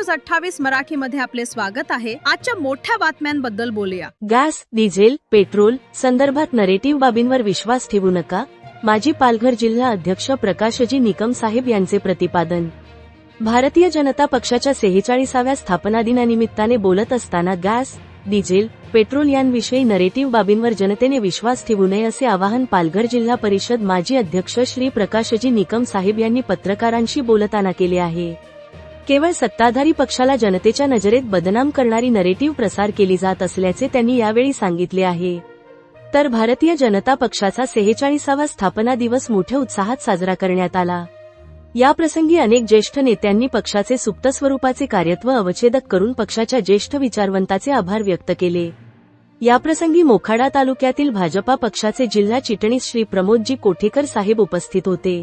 News 28 मराठीमध्ये आपले स्वागत आहे। आजच्या मोठ्या बातम्यांबद्दल बोलूया। गॅस, डिझेल, पेट्रोल संदर्भात नरेटिव्ह बाबींवर विश्वास ठेवू नका, माजी पालघर जिल्हा अध्यक्ष प्रकाशजी निकम साहेब यांचे प्रतिपादन। भारतीय जनता पक्षाच्या 46व्या स्थापना दिनानिमित्ताने बोलत असताना गॅस, डिझेल, पेट्रोल यांविषयी नरेटिव्ह बाबींवर जनतेने विश्वास ठेवू नये असे आवाहन पालघर जिल्हा परिषद माजी अध्यक्ष श्री प्रकाशजी निकम साहेब यांनी पत्रकारांशी बोलताना केले आहे। केवळ सत्ताधारी पक्षाला जनतेच्या नजरेत बदनाम करणारी नरेटिव्ह प्रसार केली जात असल्याचे त्यांनी यावेळी सांगितले आहे। तर भारतीय जनता पक्षाचा 46वा स्थापना दिवस मोठ्या उत्साहात साजरा करण्यात आला। याप्रसंगी अनेक ज्येष्ठ नेत्यांनी पक्षाचे सुप्त स्वरूपाचे कार्यत्व अवच्छेदक करून पक्षाच्या ज्येष्ठ विचारवंताचे आभार व्यक्त केले। याप्रसंगी मोखाडा तालुक्यातील भाजपा पक्षाचे जिल्हा चिटणीस श्री प्रमोदजी कोठेकर साहेब उपस्थित होते।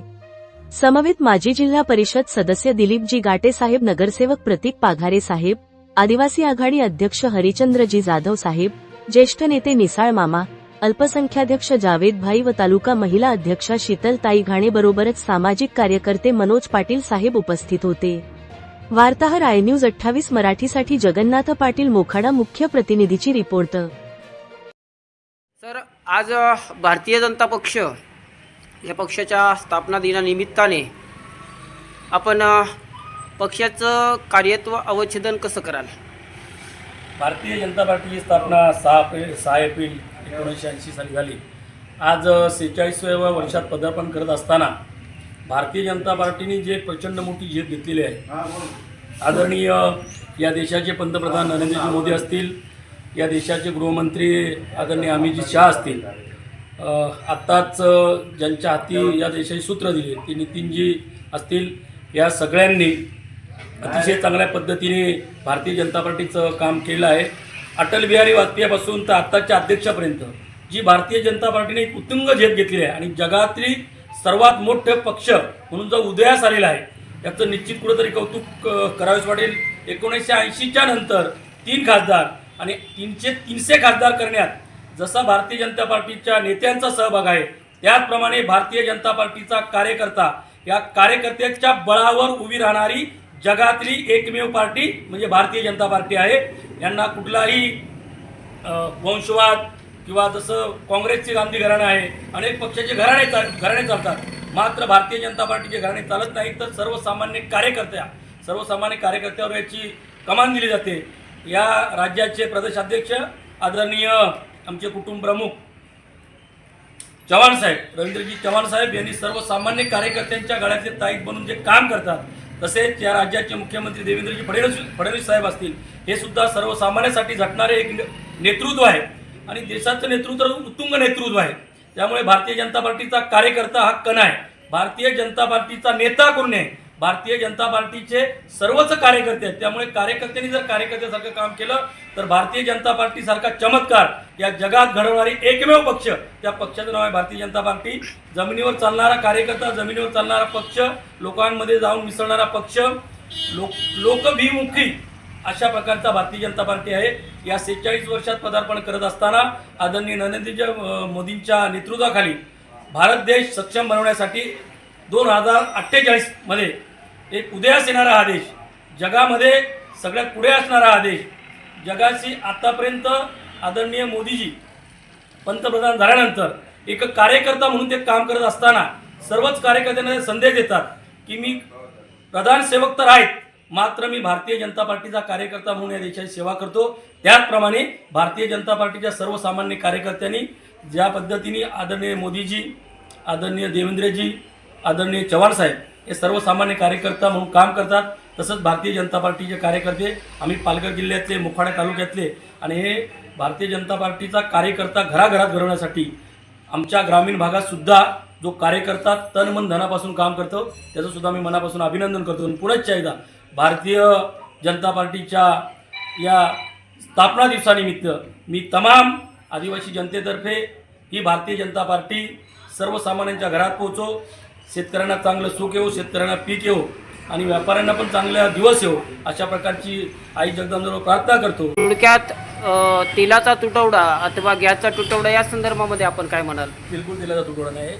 समवेत माजी जिल्हा परिषद सदस्य दिलीपजी गाटे साहेब, नगरसेवक प्रतीक पाघारे साहेब, आदिवासी आघाडी अध्यक्ष हरिचंद्रजी जाधव साहेब, ज्येष्ठ नेते निसाळ मामा, अल्पसंख्याध्यक्ष जावेद भाई व तालुका महिला अध्यक्षा शीतलताई घाणे बरोबरच सामाजिक कार्यकर्ते मनोज पाटील साहेब उपस्थित होते। वार्ताहर आय न्यूज 28 मराठीसाठी जगन्नाथ पाटील, मोखाडा। मुख्य प्रतिनिधीची रिपोर्ट। सर, आज भारतीय जनता पक्ष या पक्षाच्या स्थापना दिनानिमित्ताने आपण पक्षाचं कार्यत्व अवच्छेदन कसं कराल? भारतीय जनता पार्टीची स्थापना 6 एप्रिल 1980 साली झाली। आज 46व्या वर्षात पदार्पण करत असताना भारतीय जनता पार्टीने जे प्रचंड मोठी झेप घेतलेली आहे, आदरणीय या देशाचे पंतप्रधान नरेंद्रजी मोदी असतील, या देशाचे गृहमंत्री आदरणीय अमितजी शाह असतील, आत्ताच ज्यांच्या हाती या देशाची सूत्र दिली ते नितीनजी असतील, या सगळ्यांनी अतिशय चांगल्या पद्धतीने भारतीय जनता पार्टीचं काम केलं आहे। अटल बिहारी वाजपेयीपासून तर आत्ताच्या अध्यक्षापर्यंत जी भारतीय जनता पार्टीने एक उत्तुंग झेप घेतलेली आहे आणि जगातली सर्वात मोठे पक्ष म्हणून जो उदयास आलेला आहे याचं निश्चित कुठेतरी कौतुक करावेच वाटेल। 1980च्या नंतर 3 खासदार आणि 300 खासदार करण्यात जसा भारतीय जनता पार्टीच्या नेत्यांचा सहभाग आहे, त्याचप्रमाणे भारतीय जनता पार्टीचा कार्यकर्ता या कार्यकर्त्याच्या बळावर उभी राहणारी जगातली एकमेव पार्टी म्हणजे भारतीय जनता पार्टी आहे। यांना कुठलाही वंशवाद किंवा जसं काँग्रेसचे गांधी घराणे आहे, अनेक पक्षाचे घराणे चालतात, मात्र भारतीय जनता पार्टीचे घराणे चालत नाही। तर सर्वसामान्य कार्यकर्त्यावर याची कमान दिली जाते। या राज्याचे प्रदेशाध्यक्ष आदरणीय आमचे कुटुंब प्रमुख चव्हाण साहेब, रवींद्रजी चव्हाण साहेब यांनी सर्वसामान्य कार्यकर्त्यांच्या गळ्यातले ताईत बनून जे काम करतात, तसेच या राज्याचे मुख्यमंत्री देवेंद्रजी फडणवीस साहेब असतील, हे सुद्धा सर्वसामान्यांसाठी झटणारे एक नेतृत्व आहे आणि देशाचं नेतृत्व उत्तुंग नेतृत्व आहे। त्यामुळे भारतीय जनता पार्टीचा कार्यकर्ता हा कण आहे, भारतीय जनता पार्टीचा नेता कोण आहे, भारतीय जनता पार्टीचे सर्वच कार्यकर्ते आहेत। त्यामुळे कार्यकर्त्यांनी जर कार्यकर्त्यासारखं काम केलं तर भारतीय जनता पार्टीसारखा चमत्कार या जगात घडवणारी एकमेव पक्ष, त्या पक्षाचं नाव आहे भारतीय जनता पार्टी। जमिनीवर चालणारा कार्यकर्ता, जमिनीवर चालणारा पक्ष, लोकांमध्ये जाऊन मिसळणारा पक्ष, लोकभिमुखी अशा प्रकारचा भारतीय जनता पार्टी आहे। या 46 वर्षात पदार्पण करत असताना आदरणीय नरेंद्र मोदींच्या नेतृत्वाखाली भारत देश सक्षम बनवण्यासाठी 2048 मध्ये एक उदयास येणारा हा देश, जगामध्ये सगळ्यात पुढे असणारा हा देश, जगाशी आतापर्यंत आदरणीय मोदीजी पंतप्रधान झाल्यानंतर एक कार्यकर्ता म्हणून ते काम करत असताना सर्वच कार्यकर्त्यांना संदेश देतात की मी प्रधान सेवक तर आहेत, मात्र मी भारतीय जनता पार्टीचा कार्यकर्ता म्हणून या देशाची सेवा करतो। त्याचप्रमाणे भारतीय जनता पार्टीच्या सर्वसामान्य कार्यकर्त्यांनी ज्या पद्धतीने आदरणीय मोदीजी, आदरणीय देवेंद्रजी, आदरणीय चव्हाण साहेब हे सर्वसामान्य कार्यकर्ता म्हणून काम करतात, तसंच भारतीय जनता पार्टीचे कार्यकर्ते आम्ही पालघर जिल्ह्यातले, मोखाडा तालुक्यातले, आणि हे भारतीय जनता पार्टीचा कार्यकर्ता घराघरात घडवण्यासाठी आमच्या ग्रामीण भागात सुद्धा जो कार्यकर्ता तन मन धनापासून काम करतो त्याचं सुद्धा मी मनापासून अभिनंदन करतो। आणि पुढेच एकदा भारतीय जनता पार्टीच्या या स्थापना दिवसानिमित्त मी तमाम आदिवासी जनतेतर्फे ही भारतीय जनता पार्टी सर्वसामान्यांच्या घरात पोहोचो, शेतकऱ्यांना चांगलं सुख येऊ, शेतकऱ्यांना पीक येऊ आणि व्यापाऱ्यांना पण चांगला दिवस येऊ अशा प्रकारची आई जगदंबेवर प्रार्थना करतो। थोडक्यात तेलाचा तुटवडा अथवा गॅसचा तुटवडा या संदर्भामध्ये आपण काय म्हणाल? बिलकुल तेलाचा तुटवडा नाही,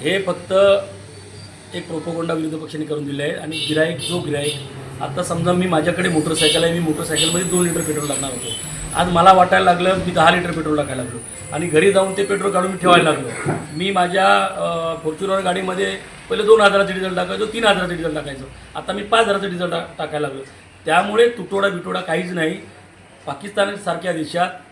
हे फक्त एक प्रोपोगंडा विरोधी पक्षाने करून दिले आहे आणि गिराईक आता समजा मी माझ्याकडे मोटरसायकल आहे, मी मोटरसायकलमध्ये 2 लिटर पेट्रोल टाकणार होतो. आज मला वाटायला लागलं मी 10 लिटर पेट्रोल टाकायला लागलो आणि घरी जाऊन ते पेट्रोल काढून मी ठेवायला लागलो. मी माझ्या फॉर्च्युनर गाडीमध्ये पहिले 2,000चं डिझेल टाकायचो, 3,000चं डिझेल टाकायचो. आता मी 5,000चं डिझेल टाकायला लागलो. त्यामुळे तुटवडा बिटोडा काहीच नाही. पाकिस्तानसारख्या देशात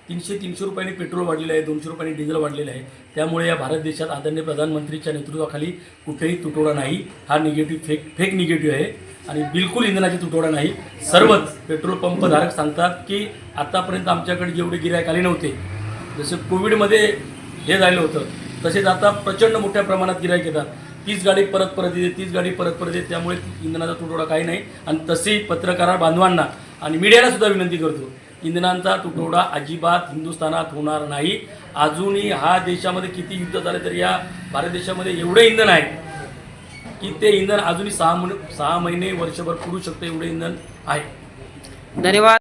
300 रुपयांनी पेट्रोल वाढलेलं आहे, 200 रुपयांनी डिझेल वाढलेलं आहे. त्यामुळे या भारत देशात आदरणीय प्रधानमंत्रीच्या नेतृत्वाखाली कुठेही तुटवडा नाही. हा निगेटिव्ह फेक निगेटिव्ह आहे आणि बिलकुल इंधनाची तुटवडा नाही. सर्वच पेट्रोल पंपधारक सांगतात की आतापर्यंत आमच्याकडे जेवढे गिऱ्हाईक आले नव्हते, जसं कोविडमध्ये हे झालं होतं, तसेच आता प्रचंड मोठ्या प्रमाणात गिऱ्हाईक येतात. तीच गाडी परत येते, तीच गाडी परत येते. त्यामुळे इंधनाचा तुटवडा काही नाही. आणि तसे पत्रकार बांधवांना आणि मीडियाला सुद्धा विनंती करतो, इंधनाचा तुटवडा अजिबात हिंदुस्थानात होणार नाही. अजूनही हा देशामध्ये किती युद्ध झाले तरी या भारत देशामध्ये एवढे इंधन आहे की ते इंधन अजूनही 6 महिने वर्षभर पुरू शकतं, एवढे इंधन आहे. धन्यवाद.